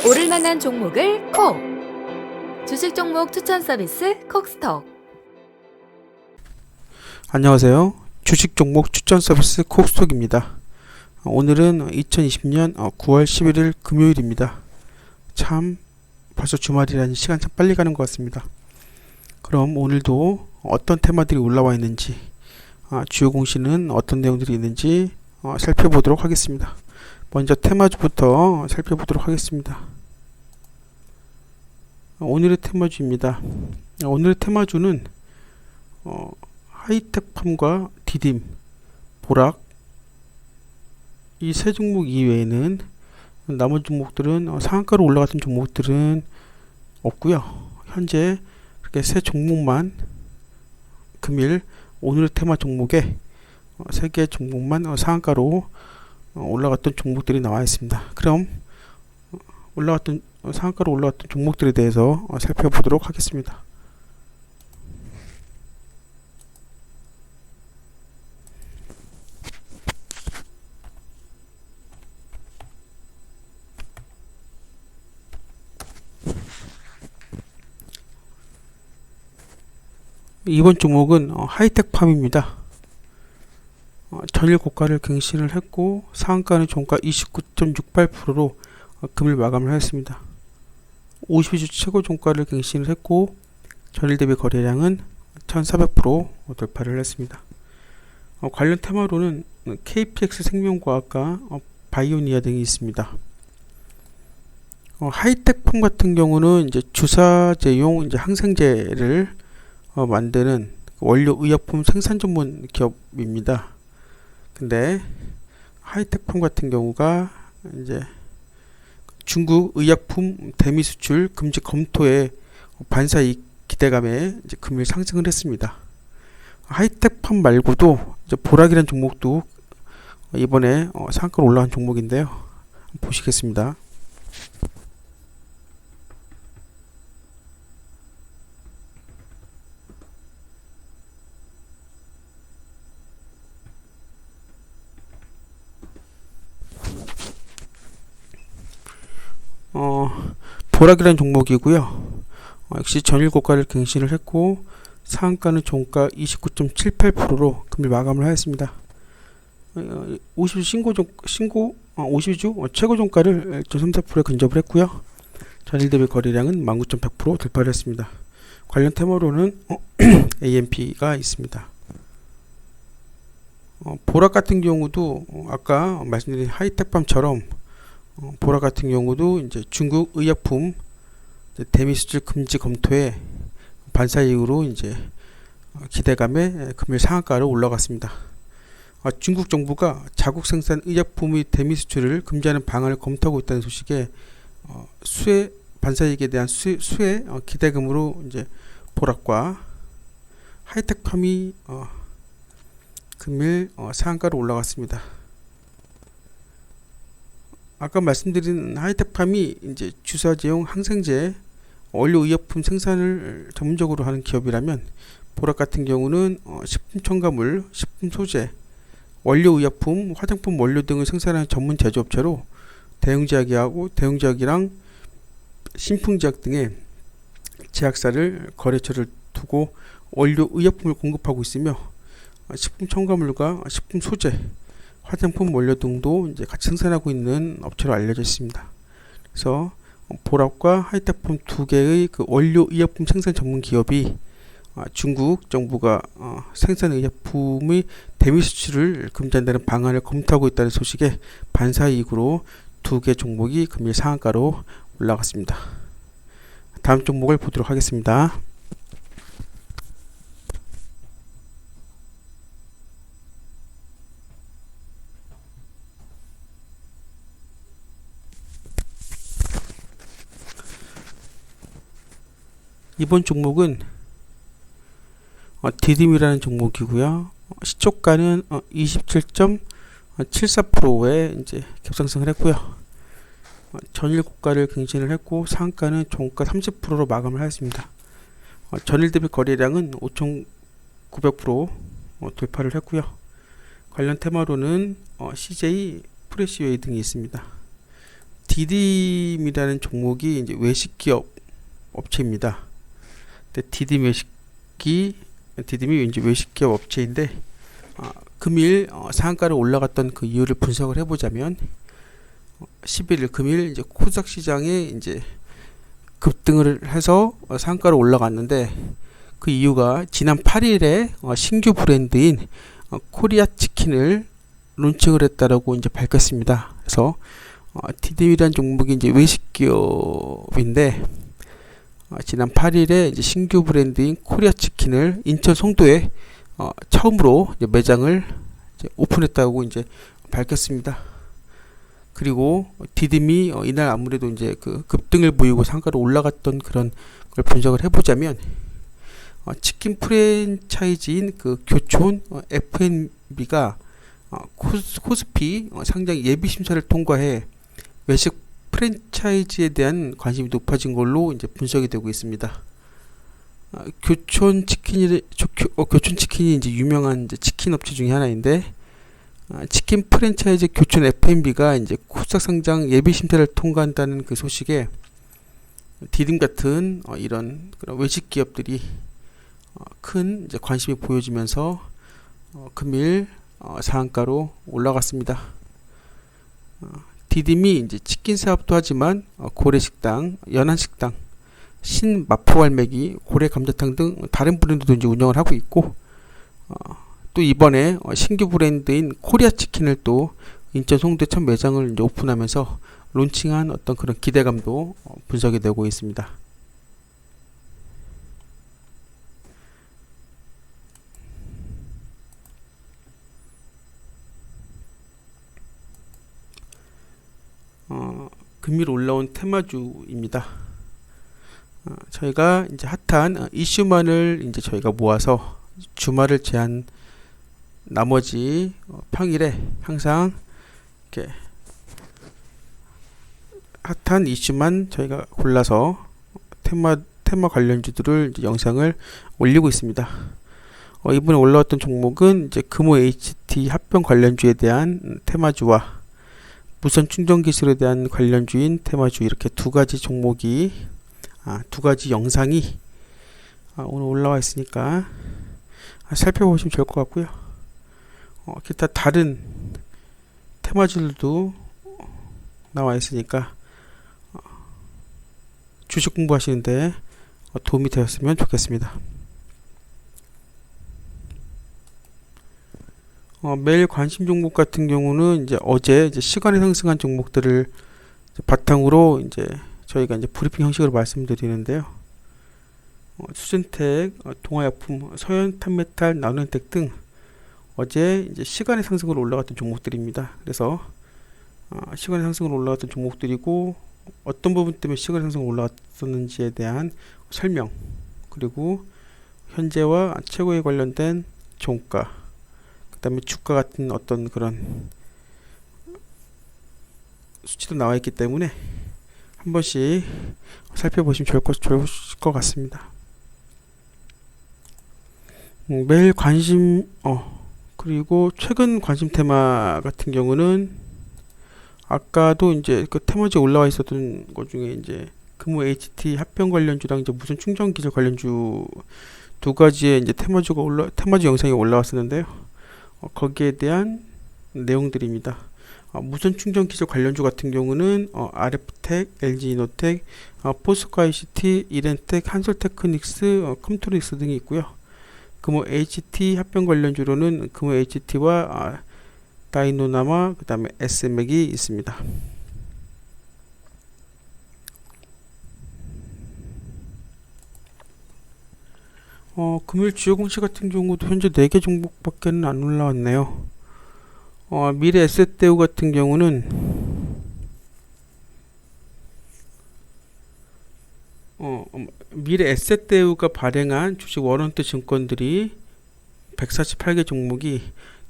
오를 만한 종목을 콕! 주식 종목 추천 서비스 콕스톡. 안녕하세요. 주식 종목 추천 서비스 콕스톡입니다. 오늘은 2020년 9월 11일 금요일입니다. 참 벌써 주말이라니 시간 참 빨리 가는 것 같습니다. 그럼 오늘도 어떤 테마들이 올라와 있는지, 주요 공시는 어떤 내용들이 있는지 살펴보도록 하겠습니다. 먼저 테마주부터 살펴보도록 하겠습니다. 오늘의 테마주입니다. 오늘의 테마주는 하이텍팜과 디딤, 보락 이 세 종목 이외에는 나머지 종목들은 상한가로 올라갔던 종목들은 없고요. 현재 이렇게 세 종목만 금일 오늘의 테마 종목에 세 개 종목만 상한가로 올라갔던 종목들이 나와 있습니다. 그럼 상한가로 올라갔던 종목들에 대해서 살펴보도록 하겠습니다. 이번 종목은 하이텍팜입니다. 전일 고가를 갱신을 했고 상한가는 종가 29.68%로 금일 마감을 하였습니다. 52주 최고 종가를 갱신을 했고 전일 대비 거래량은 1400% 돌파를 했습니다. 관련 테마로는 KPX 생명과학과 바이오니아 등이 있습니다. 하이텍팜 같은 경우는 이제 주사제용 항생제를 만드는 원료 의약품 생산 전문 기업입니다. 근데 하이텍팜 같은 경우가 이제 중국 의약품 대미 수출 금지 검토에 반사이익 기대감에 이제 금일 상승을 했습니다. 하이텍팜 말고도 이제 보락이라는 종목도 이번에 상한가로 올라간 종목인데요. 보시겠습니다. 보락이라는 종목이고요. 역시 전일 고가를 갱신을 했고 상한가는 종가 29.78%로 금일 마감을 하였습니다. 52주 최고 종가를 1.34%에 근접을 했고요. 전일 대비 거래량은 19,100% 돌파를 했습니다. 관련 테마로는 AMP가 있습니다. 보락 같은 경우도 아까 말씀드린 하이텍팜처럼 보락 같은 경우도 이제 중국 의약품 대미 수출 금지 검토에 반사 이후로 이제 기대감에 금일 상한가로 올라갔습니다. 중국 정부가 자국 생산 의약품의 대미 수출을 금지하는 방안을 검토하고 있다는 소식에 수혜 반사이익에 대한 수혜 기대감으로 이제 보락과 하이텍팜이 금일 상한가로 올라갔습니다. 아까 말씀드린 하이텍팜이 이제 주사제용 항생제 원료 의약품 생산을 전문적으로 하는 기업이라면 보락 같은 경우는 식품 첨가물, 식품 소재, 원료 의약품, 화장품 원료 등을 생산하는 전문 제조업체로 대형제약이랑 신풍제약 등의 제약사를 거래처를 두고 원료 의약품을 공급하고 있으며 식품 첨가물과 식품 소재, 화장품 원료 등도 이제 같이 생산하고 있는 업체로 알려져 있습니다. 그래서 보락과 하이텍팜 두 개의 그 원료 의약품 생산 전문 기업이 중국 정부가 생산 의약품의 대미 수출을 금지한다는 방안을 검토하고 있다는 소식에 반사이익으로 두 개 종목이 금일 상한가로 올라갔습니다. 다음 종목을 보도록 하겠습니다. 이번 종목은 디딤이라는 종목이고요. 시초가는 27.74%에 이제 겹상승을 했고요. 전일 고가를 갱신을 했고 상한가는 종가 30%로 마감을 하였습니다. 전일 대비 거래량은 5,900% 돌파를 했고요. 관련 테마로는 CJ 프레시웨이 등이 있습니다. 디딤이라는 종목이 이제 외식기업 업체입니다. 근데 디딤이 이제 외식기업 업체인데, 금일 상한가를 올라갔던 그 이유를 분석을 해보자면, 11일 금일 이제 코스닥 시장에 이제 급등을 해서 상한가로 올라갔는데, 그 이유가 지난 8일에 신규 브랜드인 코리아 치킨을 론칭을 했다라고 이제 밝혔습니다. 그래서 디딤이라는 종목이 이제 외식 기업인데, 지난 8일에 이제 신규 브랜드인 코리아 치킨을 인천 송도에 처음으로 이제 매장을 이제 오픈했다고 이제 밝혔습니다. 그리고 디딤이 이날 아무래도 이제 그 급등을 보이고 상가로 올라갔던 그런 걸 분석을 해보자면, 치킨 프랜차이즈인 그 교촌 F&B가 코스피 상장 예비 심사를 통과해 외식 프랜차이즈에 대한 관심이 높아진 걸로 이제 분석이 되고 있습니다. 교촌 치킨이 이제 유명한 이제 치킨 업체 중에 하나인데, 치킨 프랜차이즈 교촌 F&B가 이제 코스닥 상장 예비 심사를 통과한다는 그 소식에 디딤 같은 이런 그런 외식 기업들이 큰 이제 관심이 보여지면서 금일 상한가로 올라갔습니다. 디딤이 이제 치킨 사업도 하지만 고래식당, 연안식당, 신마포갈매기, 고래감자탕 등 다른 브랜드도 이제 운영을 하고 있고, 또 이번에 신규 브랜드인 코리아 치킨을 또 인천 송도에 첫 매장을 이제 오픈하면서 론칭한 어떤 그런 기대감도 분석이 되고 있습니다. 금일 올라온 테마주입니다. 저희가 이제 핫한 이슈만을 이제 저희가 모아서 주말을 제한 나머지 평일에 항상 이렇게 핫한 이슈만 저희가 골라서 테마 관련주들을 이제 영상을 올리고 있습니다. 이번에 올라왔던 종목은 이제 금호 HT 합병 관련주에 대한 테마주와 무선 충전 기술에 대한 관련주인 테마주, 이렇게 두 가지 종목이, 두 가지 영상이 오늘 올라와 있으니까 살펴보시면 좋을 것 같고요. 기타 다른 테마주들도 나와 있으니까 주식 공부하시는데 도움이 되었으면 좋겠습니다. 매일 관심 종목 같은 경우는 이제 어제 이제 시간에 상승한 종목들을 이제 바탕으로 이제 저희가 이제 브리핑 형식으로 말씀드리는데요. 수젠텍, 동아약품, 서현탄메탈, 나노현텍 등 어제 이제 시간의 상승으로 올라갔던 종목들입니다. 그래서 시간의 상승으로 올라갔던 종목들이고, 어떤 부분 때문에 시간의 상승으로 올라갔었는지에 대한 설명, 그리고 현재와 최고에 관련된 종가, 그 다음에 주가 같은 어떤 그런 수치도 나와 있기 때문에 한 번씩 살펴보시면 좋을 것 같습니다. 매일 관심, 그리고 최근 관심 테마 같은 경우는 아까도 이제 그 테마주에 올라와 있었던 것 중에 이제 금호 HT 합병 관련주랑 이제 무선 충전 기술 관련주 두 가지의 이제 테마주 영상이 올라왔었는데요. 거기에 대한 내용들입니다. 무선 충전 기술 관련주 같은 경우는 RF텍, LG이노텍, 포스코 ICT, 이렌텍, 한솔테크닉스, 컴투닉스 등이 있고요. 금호 HT 합병 관련주로는 금호 HT와 다이노나마, 그 다음에 SM액이 있습니다. 금일 주요 공시 같은 경우도 현재 4개 종목밖에 안 올라왔네요. 미래 에셋대우 같은 경우는 미래 에셋대우가 발행한 주식 워런트 증권들이 148개 종목이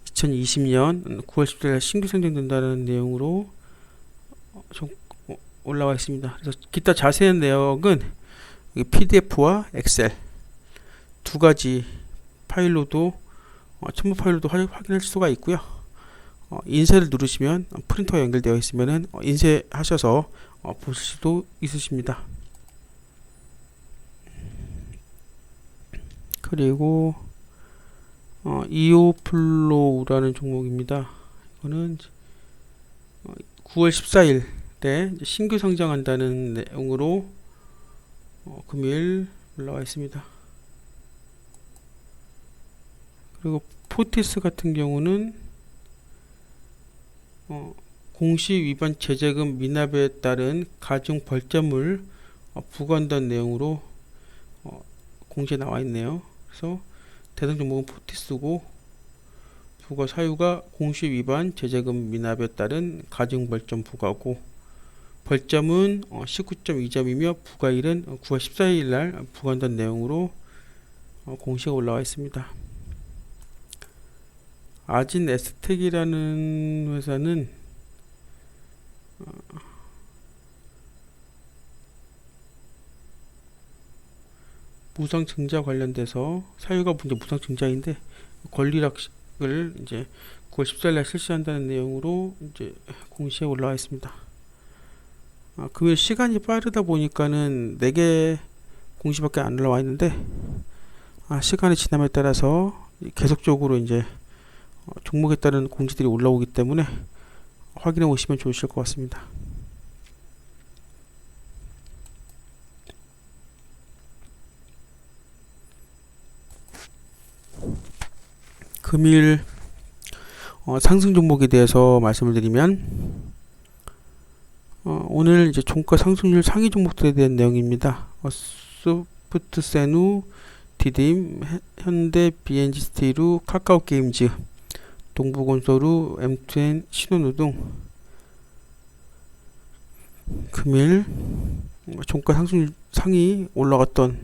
2020년 9월 10일 신규 상장된다는 내용으로 올라와 있습니다. 그래서 기타 자세한 내용은 PDF와 엑셀 두 가지 파일로도 첨부 파일로도 확인할 수가 있고요. 인쇄를 누르시면 프린터가 연결되어 있으면은 인쇄하셔서 보실 수도 있으십니다. 그리고 이오플로우라는 종목입니다. 이거는 9월 14일에 신규 상장한다는 내용으로 금일 올라와 있습니다. 그리고 포티스 같은 경우는 공시 위반 제재금 미납에 따른 가중 벌점을 부과한다는 내용으로 공시에 나와 있네요. 그래서 대상 종목은 포티스고 부과 사유가 공시 위반 제재금 미납에 따른 가중 벌점 부과고 벌점은 19.2점이며 부과일은 9월 14일 날 부과한다는 내용으로 공시가 올라와 있습니다. 아진 에스텍이라는 회사는 무상증자 관련돼서 사유가 문제 무상증자인데 권리락을 이제 9월 14일 날 실시한다는 내용으로 이제 공시에 올라와 있습니다. 금일 시간이 빠르다 보니까는 4개 공시밖에 안 올라와 있는데 시간이 지남에 따라서 계속적으로 이제 종목에 따른 공지들이 올라오기 때문에 확인해 보시면 좋으실 것 같습니다. 금일 상승 종목에 대해서 말씀을 드리면 오늘 이제 종가 상승률 상위 종목들에 대한 내용입니다. 소프트세누, 디딤, 현대, BNG 스틸루, 카카오 게임즈, 동부건설우, M2N, 신혼우 등 금일 종가 상승률 상위 올라갔던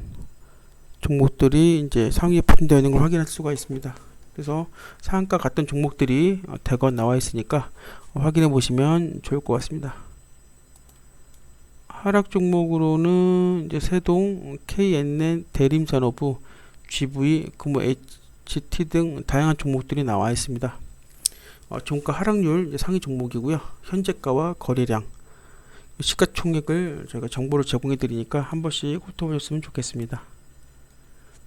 종목들이 이제 상위에 포진되어 있는 걸 확인할 수가 있습니다. 그래서 상한가 갔던 종목들이 대거 나와 있으니까 확인해 보시면 좋을 것 같습니다. 하락 종목으로는 이제 세동, KNN, 대림산업부, GV, 금호 HT 등 다양한 종목들이 나와 있습니다. 종가 하락률 상위 종목이고요. 현재가와 거래량, 시가총액을 저희가 정보를 제공해 드리니까 한 번씩 훑어보셨으면 좋겠습니다.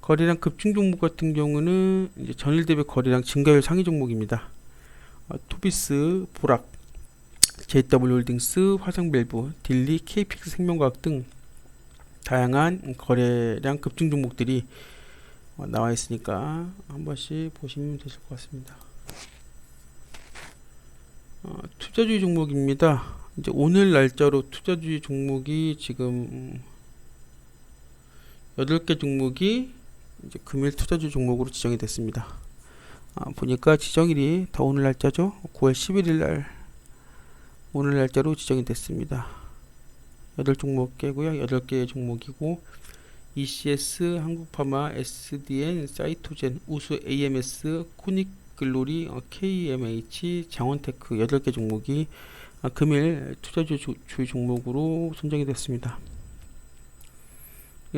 거래량 급증 종목 같은 경우는 이제 전일 대비 거래량 증가율 상위 종목입니다. 토비스, 보락, JW홀딩스, 화성밸브, 딜리, KPX 생명과학 등 다양한 거래량 급증 종목들이 나와 있으니까 한 번씩 보시면 되실 것 같습니다. 투자주의 종목입니다. 이제 오늘 날짜로 투자주의 종목이 지금 8개 종목이 이제 금일 투자주 종목으로 지정이 됐습니다. 보니까 지정일이 다 오늘 날짜죠. 9월 11일 날 오늘 날짜로 지정이 됐습니다. 8종목이고요. 8개의 종목이고 ECS, 한국파마, SDN, 사이토젠, 우수 AMS, 코닉글로리, KMH, 장원테크 8개 종목이 금일 투자주 주의 종목으로 선정이 됐습니다.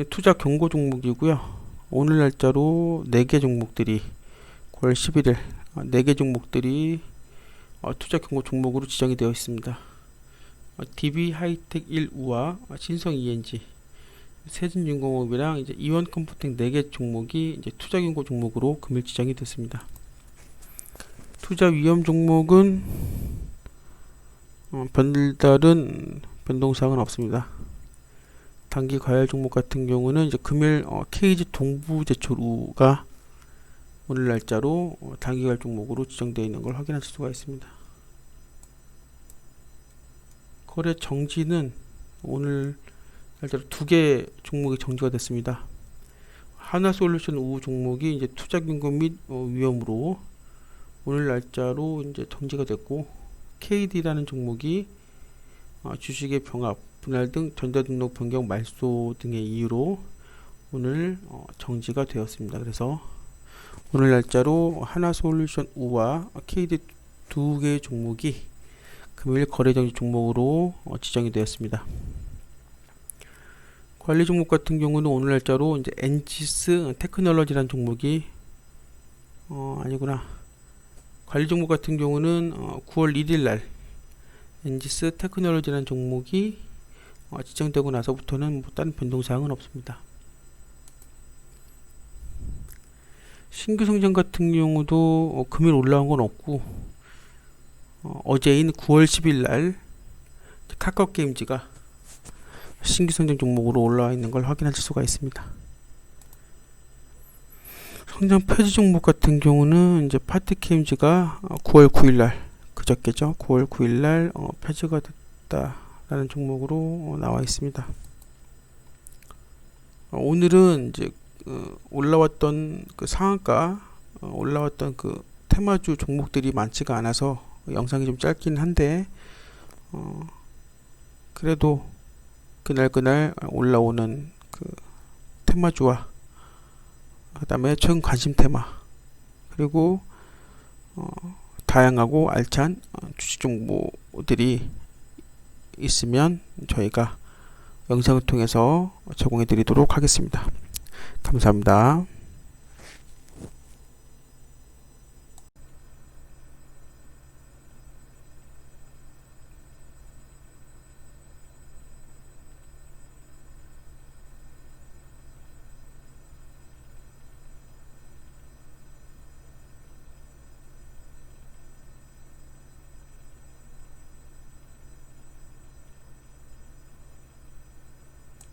투자 경고 종목이고요. 오늘 날짜로 4개 종목들이 9월 11일 4개 종목들이 투자 경고 종목으로 지정이 되어 있습니다. DB 하이텍 1우와 신성 ENG, 세진중공업이랑 이제 이원 컴퓨팅 4개 종목이 이제 투자 경고 종목으로 금일 지정이 됐습니다. 투자 위험 종목은 별다른 변동사항은 없습니다. 단기 과열 종목 같은 경우는 이제 금일 KG 동부제철우가 오늘 날짜로 단기 과열 종목으로 지정되어 있는 걸 확인할 수가 있습니다. 거래 정지는 오늘 날짜로 2개 종목이 정지가 됐습니다. 하나솔루션 우우 종목이 이제 투자균금 및 위험으로 오늘 날짜로 이제 정지가 됐고, KD라는 종목이 주식의 병합, 분할 등 전자등록 변경 말소 등의 이유로 오늘 정지가 되었습니다. 그래서 오늘 날짜로 하나솔루션 우와 KD 2개의 종목이 금일 거래정지 종목으로 지정이 되었습니다. 관리 종목 같은 경우는 오늘 날짜로 이제 엔지스 테크놀로지라는 종목이 아니구나. 관리 종목 같은 경우는 9월 1일 날 엔지스 테크놀로지라는 종목이 지정되고 나서부터는 뭐 다른 변동사항은 없습니다. 신규 성장 같은 경우도 금일 올라온 건 없고 어제인 9월 10일 날 카카오 게임즈가 신규 성장 종목으로 올라와 있는 걸 확인하실 수가 있습니다. 성장 폐지 종목 같은 경우는 이제 파티 게임즈가 9월 9일 날 그저께죠. 9월 9일 날 폐지가 됐다라는 종목으로 나와 있습니다. 오늘은 이제 올라왔던 그 상한가 올라왔던 그 테마주 종목들이 많지가 않아서 영상이 좀 짧긴 한데 그래도 그날 올라오는 그 테마주와 그 다음에 최근 관심 테마 그리고 다양하고 알찬 주식 정보들이 있으면 저희가 영상을 통해서 제공해 드리도록 하겠습니다. 감사합니다.